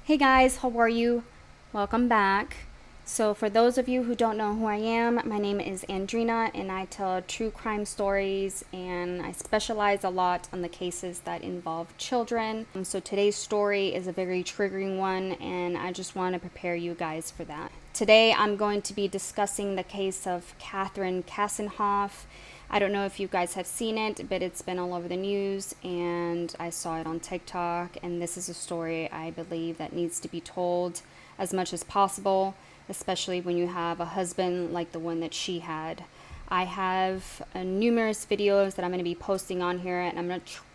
Hey guys, how are you? Welcome back. So for those of you who don't know who I am, my name is Andrina and I tell true crime stories and I specialize a lot on the cases that involve children. So today's story is a very triggering one and I just want to prepare you guys for that. Today I'm going to be discussing the case of Catherine Kassenoff. I don't know if you guys have seen it, but it's been all over the news and I saw it on TikTok, and this is a story I believe that needs to be told as much as possible, especially when you have a husband like the one that she had. I have numerous videos that I'm going to be posting on here, and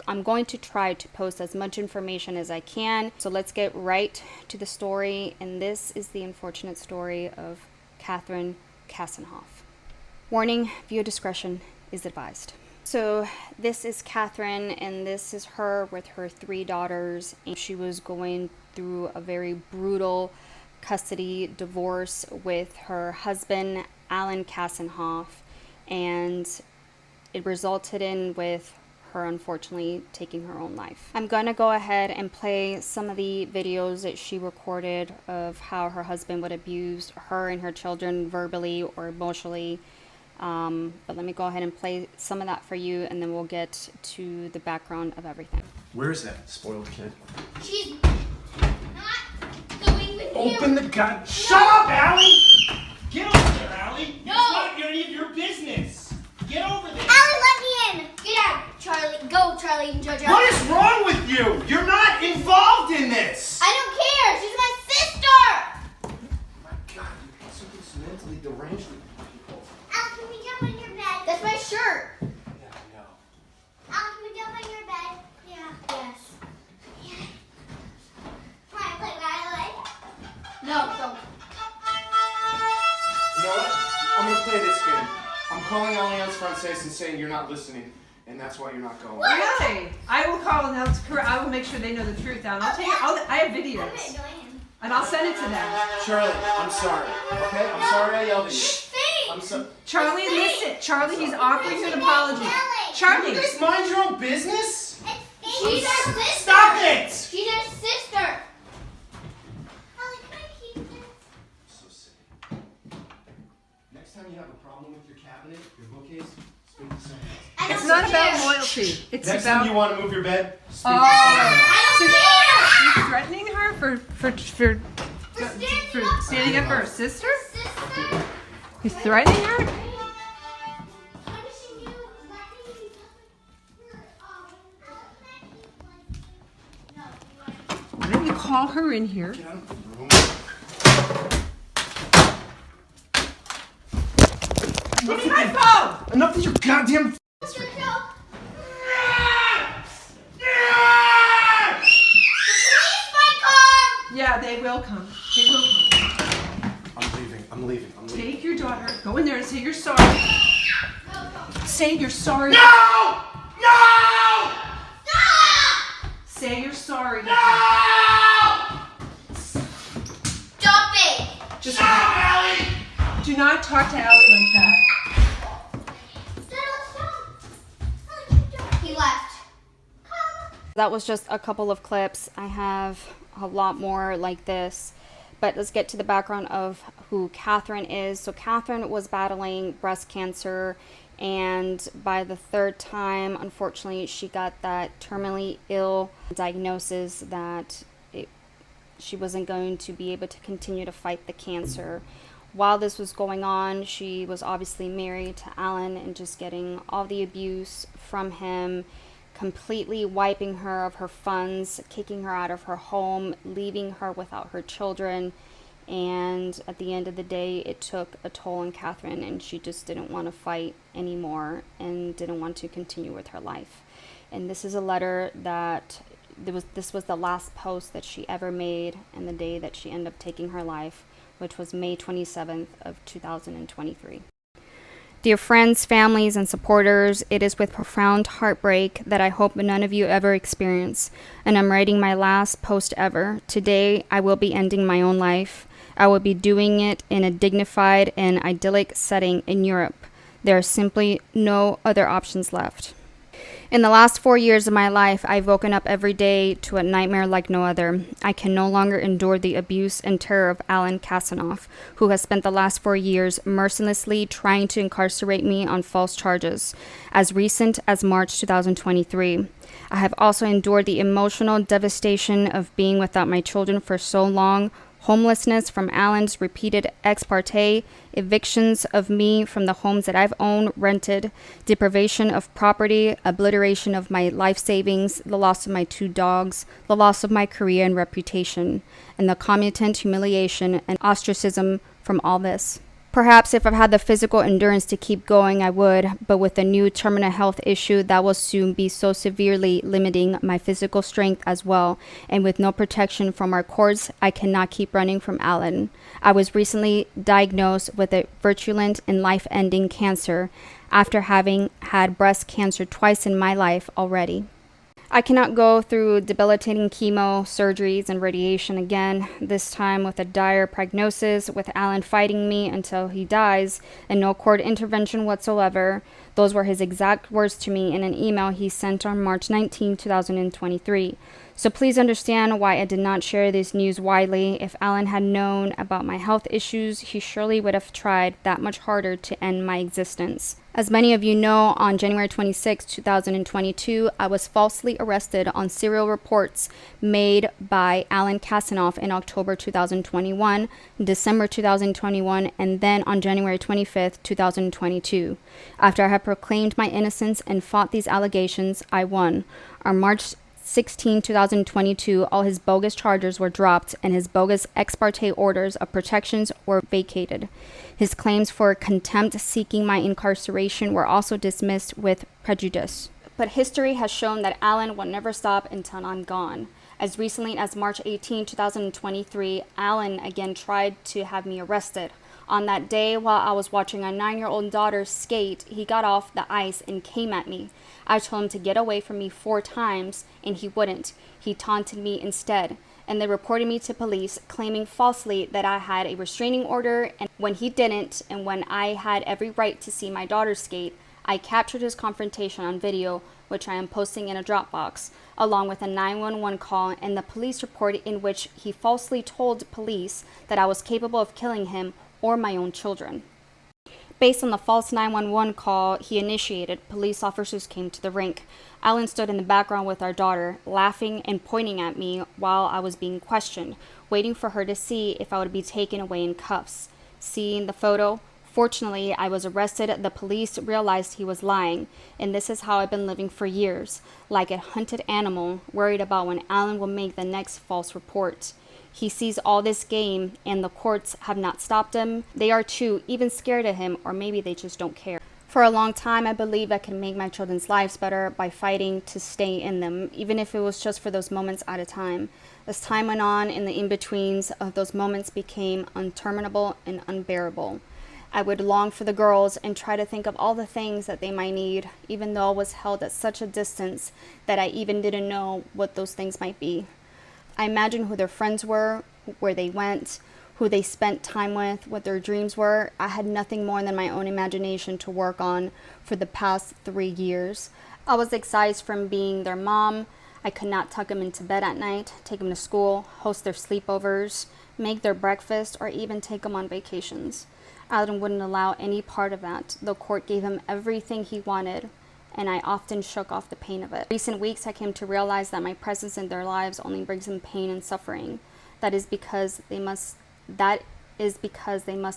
I'm going to try to post as much information as I can. So let's get right to the story, and this is the unfortunate story of Catherine Kassenoff. Warning, viewer discretion is advised. So this is Catherine, and this is her with her 3 daughters, and she was going through a very brutal custody divorce with her husband Alan Kassenoff, and it resulted in with her unfortunately taking her own life. I'm gonna go ahead and play some of the videos that she recorded of how her husband would abuse her and her children verbally or emotionally. But let me go ahead and play some of that for you, and then we'll get to the background of everything. Where is that spoiled kid? She's not going with you. Open the gun. Shut up, Allie! Get over there, Allie! No! It's not any of your business! Get over there! Allie, let me in! Get out, Charlie. Go, Charlie and JoJo. What is wrong with you? You're not involved in this! I don't care. She's my sister! Oh my God, you're so mentally deranged with people. Allie, can we jump on your bed? That's my shirt. Yeah, I know. Allie, can we jump on your bed? Yeah. Yes. Yeah. Can I play violin? No, don't. You know what? I'm gonna play this game. I'm calling Allianz Francaise and saying you're not listening, and that's why you're not going. Really? I will call and I will make sure they know the truth. Now, I have I'm videos, gonna annoy him. and I'll send it to them. Charlie, I'm sorry. Okay? I'm sorry I yelled at you. Stay! I'm sorry. Charlie, listen. Charlie, he's offering you an apology. You Charlie, guys mind your own business? She's our sister! Stop it! She's our sister! Allie, can I keep this? So silly. Next time you have a problem with your cabinet, your bookcase, speak to someone else. it's not about loyalty. It's Next time about you want to move your bed, speak to Oh. someone else. I don't care! you threatening her for standing up for her sister. Sister? You threatening her? Punishing you, letting me Why don't you call her in here? Get out of the room. Give me my phone. Enough of your goddamn. Yeah, they will come. They will come. I'm leaving. Take your daughter. Go in there and say you're sorry. Say you're sorry. No! No! Say you're sorry. No! Stop it! Just Stop, Allie! do not talk to Allie like that. He left. That was just a couple of clips. I have a lot more like this, but let's get to the background of who Catherine is. So Catherine was battling breast cancer, and by the 3rd time, unfortunately, she got that terminally ill diagnosis that she wasn't going to be able to continue to fight the cancer. While this was going on, she was obviously married to Alan and just getting all the abuse from him, completely wiping her of her funds, kicking her out of her home, leaving her without her children. And at the end of the day, it took a toll on Catherine, and she just didn't want to fight anymore and didn't want to continue with her life. And this is a letter that this was the last post that she ever made, and the day that she ended up taking her life, which was May 27th of 2023. Dear friends, families, and supporters, it is with profound heartbreak that I hope none of you ever experience, and I'm writing my last post ever. Today, I will be ending my own life. I will be doing it in a dignified and idyllic setting in Europe. There are simply no other options left. In the last 4 years of my life, I've woken up every day to a nightmare like no other. I can no longer endure the abuse and terror of Catherine Kassenoff, who has spent the last 4 years mercilessly trying to incarcerate me on false charges, as recent as March 2023. I have also endured the emotional devastation of being without my children for so long, homelessness from Alan's repeated ex parte, evictions of me from the homes that I've owned, rented, deprivation of property, obliteration of my life savings, the loss of my 2 dogs, the loss of my career and reputation, and the concomitant humiliation and ostracism from all this. Perhaps if I've had the physical endurance to keep going, I would, but with a new terminal health issue that will soon be so severely limiting my physical strength as well, and with no protection from our courts, I cannot keep running from Alan. I was recently diagnosed with a virulent and life-ending cancer after having had breast cancer twice in my life already. I cannot go through debilitating chemo, surgeries, and radiation again, this time with a dire prognosis, with Alan fighting me until he dies, and no court intervention whatsoever. Those were his exact words to me in an email he sent on March 19, 2023. So please understand why I did not share this news widely. If Alan had known about my health issues, he surely would have tried that much harder to end my existence. As many of you know, on January 26, 2022, I was falsely arrested on serial reports made by Catherine Kassenoff in October 2021, December 2021, and then on January 25, 2022. After I had proclaimed my innocence and fought these allegations, I won. On March 16, 2022, all his bogus charges were dropped and his bogus ex parte orders of protections were vacated. His claims for contempt seeking my incarceration were also dismissed with prejudice. But history has shown that Alan will never stop until I'm gone. As recently as March 18, 2023, Alan again tried to have me arrested. On that day, while I was watching a 9-year-old daughter skate, he got off the ice and came at me. I told him to get away from me 4 times, and he wouldn't. He taunted me instead, and they reported me to police, claiming falsely that I had a restraining order, and when he didn't, and when I had every right to see my daughter skate, I captured his confrontation on video, which I am posting in a Dropbox, along with a 911 call and the police report in which he falsely told police that I was capable of killing him or my own children. Based on the false 911 call he initiated, police officers came to the rink. Alan stood in the background with our daughter, laughing and pointing at me while I was being questioned, waiting for her to see if I would be taken away in cuffs. Seeing the photo, fortunately, I was arrested. The police realized he was lying, and this is how I've been living for years, like a hunted animal, worried about when Alan will make the next false report. He sees all this game, and the courts have not stopped him. They are too, even scared of him, or maybe they just don't care. For a long time, I believed I could make my children's lives better by fighting to stay in them, even if it was just for those moments at a time. As time went on, and the in-betweens of those moments became interminable and unbearable. I would long for the girls and try to think of all the things that they might need, even though I was held at such a distance that I even didn't know what those things might be. I imagined who their friends were, where they went, who they spent time with, what their dreams were. I had nothing more than my own imagination to work on for the past 3 years. I was excised from being their mom. I could not tuck them into bed at night, take them to school, host their sleepovers, make their breakfast, or even take them on vacations. Alan wouldn't allow any part of that. The court gave him everything he wanted, and I often shook off the pain of it. In recent weeks, I came to realize that my presence in their lives only brings them pain and suffering. That is because they must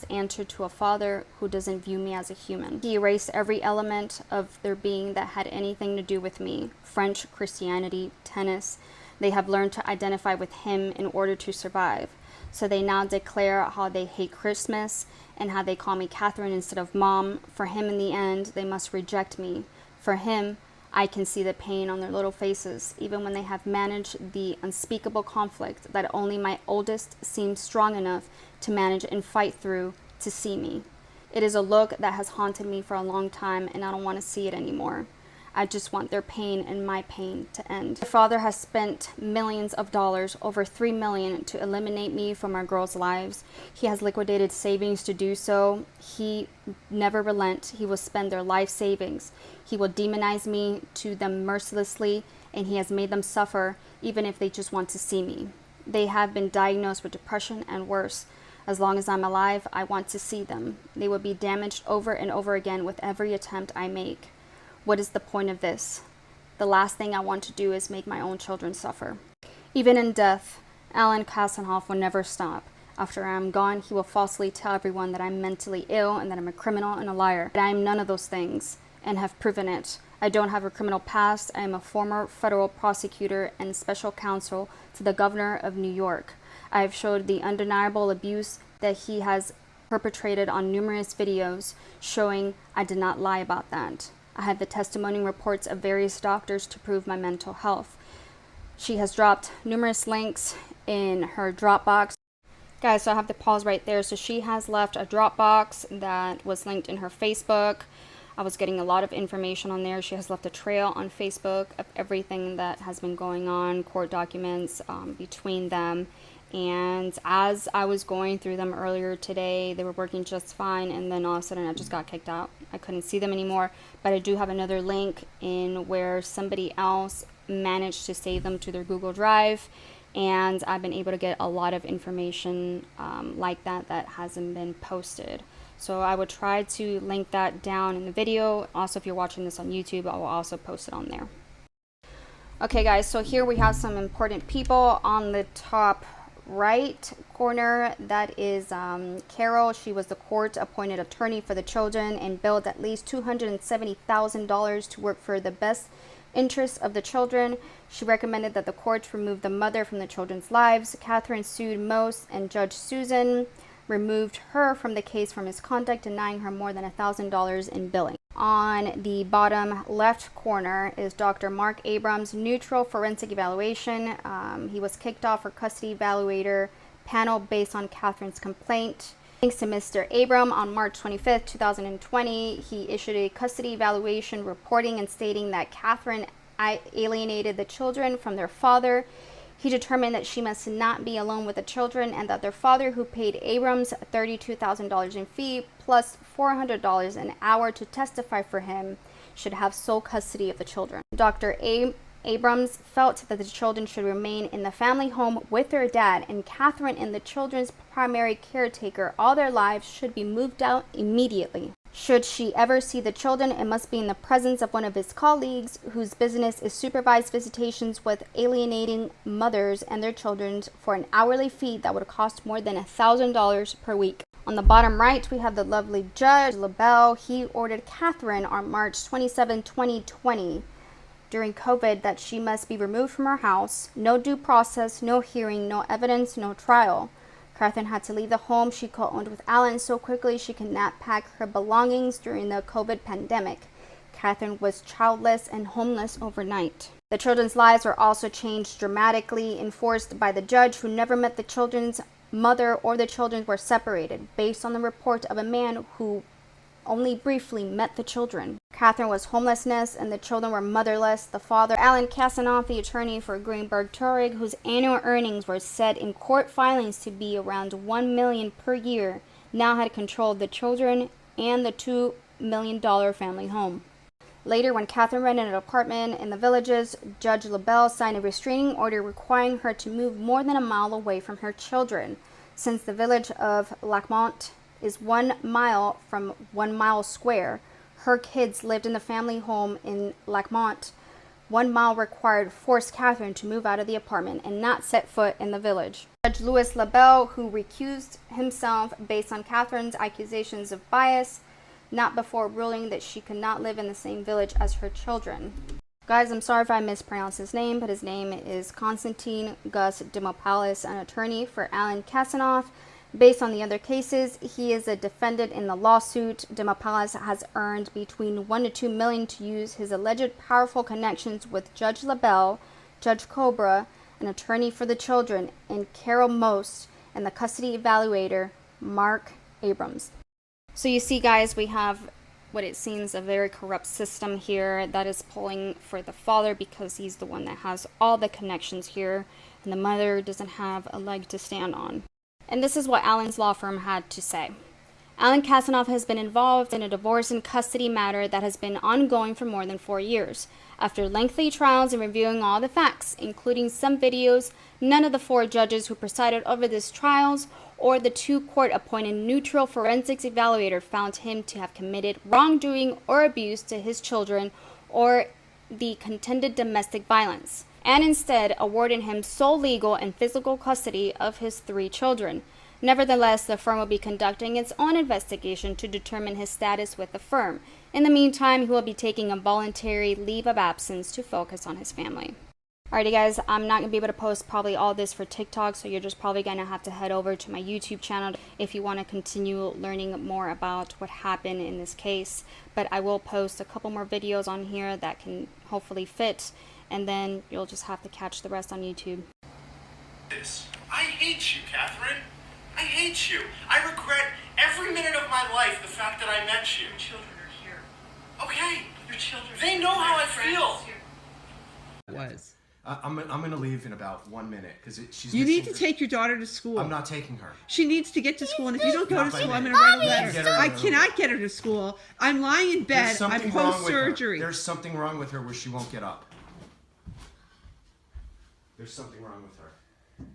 answer to a father who doesn't view me as a human. He erased every element of their being that had anything to do with me. French, Christianity, tennis. They have learned to identify with him in order to survive. So they now declare how they hate Christmas and how they call me Catherine instead of Mom. For him, in the end, they must reject me. For him, I can see the pain on their little faces, even when they have managed the unspeakable conflict that only my oldest seems strong enough to manage and fight through to see me. It is a look that has haunted me for a long time, and I don't want to see it anymore. I just want their pain and my pain to end. My father has spent millions of dollars, over $3 million, to eliminate me from our girls' lives. He has liquidated savings to do so. He never relent. He will spend their life savings. He will demonize me to them mercilessly, and he has made them suffer even if they just want to see me. They have been diagnosed with depression and worse. As long as I'm alive, I want to see them. They will be damaged over and over again with every attempt I make. What is the point of this? The last thing I want to do is make my own children suffer. Even in death, Catherine Kassenoff will never stop. After I am gone, he will falsely tell everyone that I'm mentally ill and that I'm a criminal and a liar. But I am none of those things, and have proven it. I don't have a criminal past. I am a former federal prosecutor and special counsel to the governor of New York. I have showed the undeniable abuse that he has perpetrated on numerous videos, showing I did not lie about that. I have the testimony reports of various doctors to prove my mental health. She has dropped numerous links in her Dropbox. Guys, so I have to pause right there. So she has left a Dropbox that was linked in her Facebook. I was getting a lot of information on there. She has left a trail on Facebook of everything that has been going on, court documents between them. And as I was going through them earlier today, they were working just fine, and then all of a sudden I just got kicked out. I couldn't see them anymore, but I do have another link in where somebody else managed to save them to their Google Drive, and I've been able to get a lot of information like that hasn't been posted. So I would try to link that down in the video. Also, if you're watching this on YouTube, I will also post it on there. Okay guys, so here we have some important people. On the top right corner, that is Carol. She was the court appointed attorney for the children and billed at least $270,000 to work for the best interests of the children. She recommended that the courts remove the mother from the children's lives. Catherine sued Mose, and Judge Susan removed her from the case for misconduct, denying her more than $1,000 in billing. On the bottom left corner is Dr. Mark Abrams' neutral forensic evaluation. He was kicked off her custody evaluator panel based on Catherine's complaint. Thanks to Mr. Abram, on March 25th, 2020, he issued a custody evaluation reporting and stating that Catherine alienated the children from their father. He determined that she must not be alone with the children, and that their father, who paid Abrams $32,000 in fee plus $400 an hour to testify for him, should have sole custody of the children. Dr. Abrams felt that the children should remain in the family home with their dad, and Catherine and the children's primary caretaker all their lives should be moved out immediately. Should she ever see the children, it must be in the presence of one of his colleagues whose business is supervised visitations with alienating mothers and their children for an hourly fee that would cost more than $1,000 per week. On the bottom right, we have the lovely Judge LaBelle. He ordered Catherine on March 27, 2020, during COVID, that she must be removed from her house. No due process, no hearing, no evidence, no trial. Catherine had to leave the home she co-owned with Alan so quickly she could not pack her belongings during the COVID pandemic. Catherine was childless and homeless overnight. The children's lives were also changed dramatically, enforced by the judge, who never met the children's mother, or the children were separated, based on the report of a man who only briefly met the children. Catherine was homelessness, and the children were motherless. The father, Catherine Kassenoff, the attorney for Greenberg Traurig, whose annual earnings were said in court filings to be around $1 million per year, now had control of the children and the $2 million family home. Later, when Catherine rented an apartment in the Villages, Judge LaBelle signed a restraining order requiring her to move more than a mile away from her children. Since the village of Lakmont is 1 mile from 1 mile square, her kids lived in the family home in Lakmont. 1 mile required forced Catherine to move out of the apartment and not set foot in the village. Judge Louis LaBelle, who recused himself based on Catherine's accusations of bias, not before ruling that she could not live in the same village as her children. Guys, I'm sorry if I mispronounced his name, but his name is Constantine Gus Demopoulos, an attorney for Catherine Kassenoff. Based on the other cases, he is a defendant in the lawsuit. Demopoulos has earned between $1 to $2 million to use his alleged powerful connections with Judge LaBelle, Judge Cobra, an attorney for the children, and Carol Most, and the custody evaluator, Mark Abrams. So you see, guys, we have what it seems a very corrupt system here that is pulling for the father because he's the one that has all the connections here, and the mother doesn't have a leg to stand on. And this is what Alan's law firm had to say. Alan Kassenoff has been involved in a divorce and custody matter that has been ongoing for more than 4 years. After lengthy trials and reviewing all the facts, including some videos, none of the 4 judges who presided over these trials or the 2 court-appointed neutral forensics evaluator found him to have committed wrongdoing or abuse to his children or the contended domestic violence, and instead awarded him sole legal and physical custody of his 3 children. Nevertheless, the firm will be conducting its own investigation to determine his status with the firm. In the meantime, he will be taking a voluntary leave of absence to focus on his family. Alrighty guys, I'm not going to be able to post probably all this for TikTok, so you're just probably going to have to head over to my YouTube channel if you want to continue learning more about what happened in this case. But I will post a couple more videos on here that can hopefully fit, and then you'll just have to catch the rest on YouTube. I hate you, Catherine. I hate you. I regret every minute of my life the fact that I met you. Your children are here. Okay. Your children. They know how I feel. Was. I'm gonna leave in about 1 minute because she's. You need to take your daughter to school. I'm not taking her. She needs to get to school, and if you don't go Not to by school, I'm then. going to write a Mommy, letter. I cannot get her to school. I'm lying in bed. I'm post-surgery. There's something wrong with her where she won't get up. There's something wrong with her.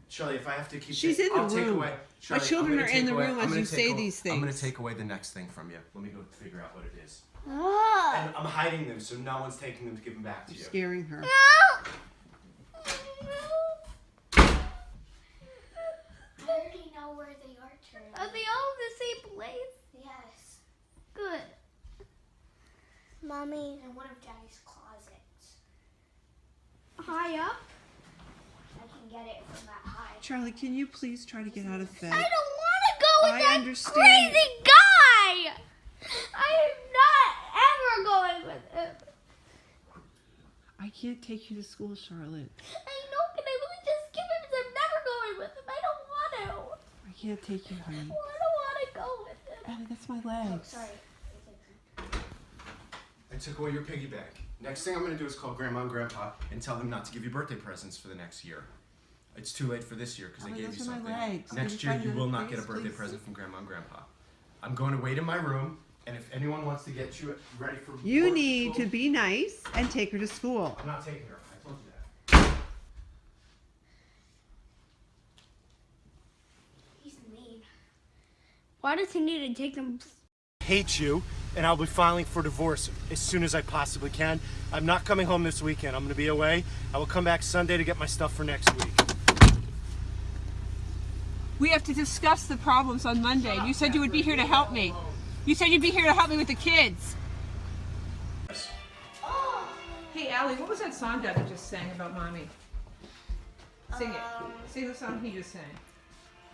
Charlie, if I have to keep... She's in the I'll take room. away... My Charlie, children I'm gonna are in take the away- room I'm as gonna you take say aw- these I'm going things. to take away the next thing from you. Let me go figure out what it is. No. And I'm hiding them so no one's taking them to give them back to you. Scaring her. I already know where they are, Charlie. Are they all in the same place? Yes. Good. Mommy. In one of Daddy's closets. High up? I can get it from that high. Charlie, can you please try to get out of bed? I don't want to go with I that understand. crazy guy! I am not ever going with him. I can't take you to school, Charlotte. I know, can I really just skip him because I'm never going with him? I don't want to. I can't take you, honey. I don't want to go with him. Ellie, that's my legs. Sorry. I took away your piggy bank. Next thing I'm going to do is call Grandma and Grandpa and tell them not to give you birthday presents for the next year. It's too late for this year because I Ellie, gave you those are my something. legs. Next Can you year find you them, will not get a please, birthday please? present from Grandma and Grandpa. I'm going to wait in my room, and if anyone wants to get you ready for You work, need school, to be nice and take her to school. I'm not taking her. I told you that. He's mean. Why does he need to take them? Hate you, and I'll be filing for divorce as soon as I possibly can. I'm not coming home this weekend. I'm going to be away. I will come back Sunday to get my stuff for next week. We have to discuss the problems on Monday. You said you would be here to help me. You said you'd be here to help me with the kids. Hey, Allie, what was that song Daddy just sang about Mommy? Sing it. Sing the song he just sang.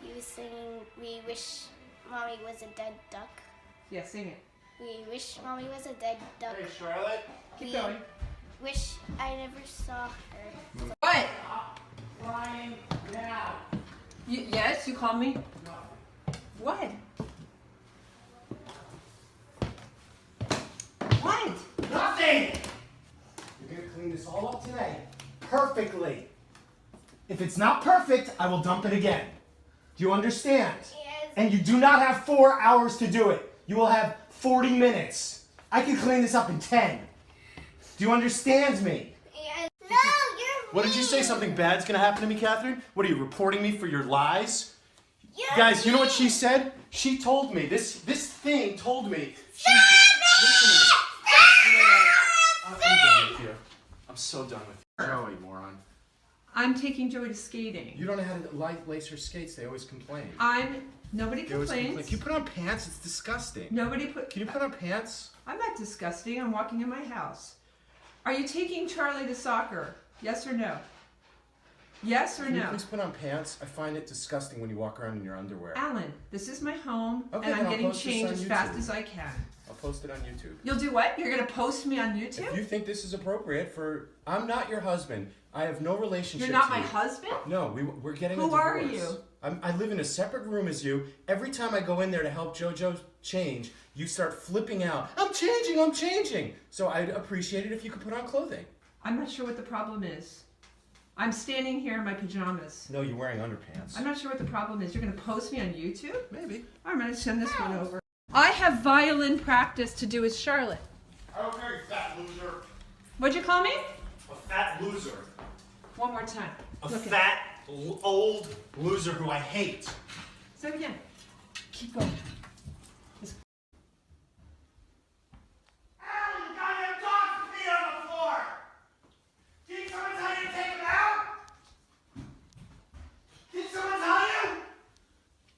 He was singing, we wish Mommy was a dead duck. Yeah, sing it. We wish Mommy was a dead duck. Hey, Charlotte. Keep We going. wish I never saw her. What? Crying now. Yes, you called me? What? What? Nothing! You're gonna clean this all up today. Perfectly. If it's not perfect, I will dump it again. Do you understand? Yes. And you do not have 4 hours to do it. You will have 40 minutes. I can clean this up in 10. Do you understand me? Yes. No, you're What did you say? Something bad's gonna happen to me, Catherine? What are you reporting me for your lies? You're Guys, you know what she mean. said? She told me, this thing told me. Stop Listen to me. You know what? I'm done with you. I'm so done with you. Joey, moron. I'm taking Joey to skating. You don't know how to lace her skates. They always complain. Nobody They always complain. complains. Can you put on pants? It's disgusting. Nobody Can you put on pants? I'm not disgusting. I'm walking in my house. Are you taking Charlie to soccer? Yes or no? Yes or Can you no? please put on pants? I find it disgusting when you walk around in your underwear. Alan, this is my home, Okay, and then I'm I'll getting post this changed on as fast YouTube. as I can. I'll post it on YouTube. You'll do what? You're gonna post me on YouTube? If you think this is appropriate for... I'm not your husband. I have no relationship You're not to my you. husband? No, we're getting a Who divorce. are you? I live in a separate room as you. Every time I go in there to help JoJo change, you start flipping out. I'm changing. So I'd appreciate it if you could put on clothing. I'm not sure what the problem is. I'm standing here in my pajamas. No, you're wearing underpants. I'm not sure what the problem is. You're going to post me on YouTube? Maybe. I'm going to send this one over. I have violin practice to do with Charlotte. Okay, fat loser. What'd you call me? A fat loser. One more time. A Look at fat, old loser who I hate. Say it again. Keep going. Al, you goddamn dog's feet on the floor! Did someone tell you to take him out? Did someone tell you?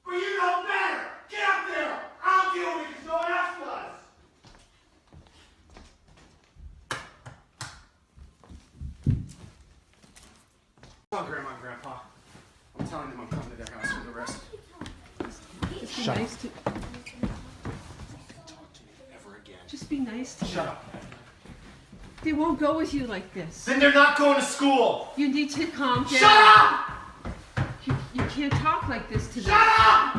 Or you know better? Get up there! I'll deal with it because no one else does! Come on, Grandma and Grandpa. I'm telling them I'm coming to their house for the rest. Just be nice to. Talk to me ever again. Just be nice to Shut them. up. They won't go with you like this. Then they're not going to school. You need to calm down. Shut up! You can't talk like this to them. Shut up!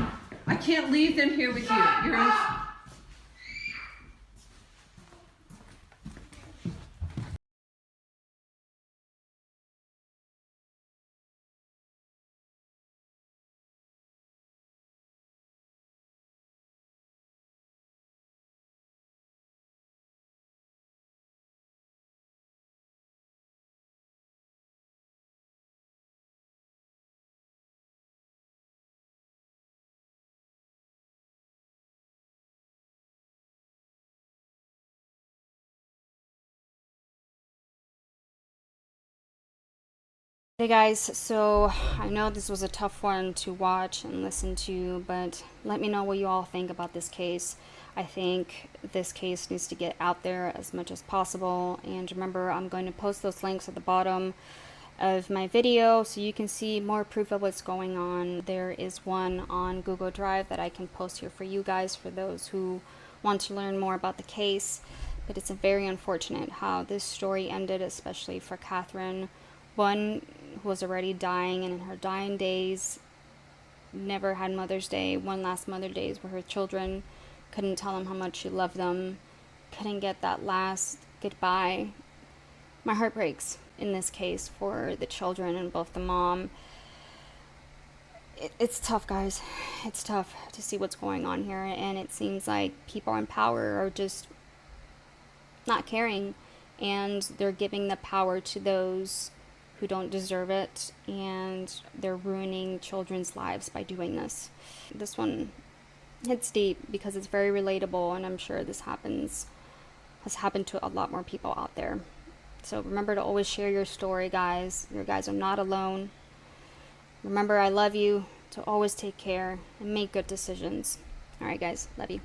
I can't leave them here with you. You're in. Hey guys, so I know this was a tough one to watch and listen to, but let me know what you all think about this case. I think this case needs to get out there as much as possible, and remember, I'm going to post those links at the bottom of my video so you can see more proof of what's going on. There is one on Google Drive that I can post here for you guys for those who want to learn more about the case. But it's very unfortunate how this story ended, especially for Catherine. One who was already dying, and in her dying days never had Mother's Day, one last Mother's Day where her children couldn't tell them how much she loved them, couldn't get that last goodbye. My heart breaks in this case for the children and both the mom. It's tough, guys. It's tough to see what's going on here, and it seems like people in power are just not caring, and they're giving the power to those who don't deserve it, and they're ruining children's lives by doing this. This one hits deep because it's very relatable, and I'm sure this has happened to a lot more people out there. So remember to always share your story, guys. You guys are not alone. Remember, I love you, to always take care and make good decisions. All right, guys, love you.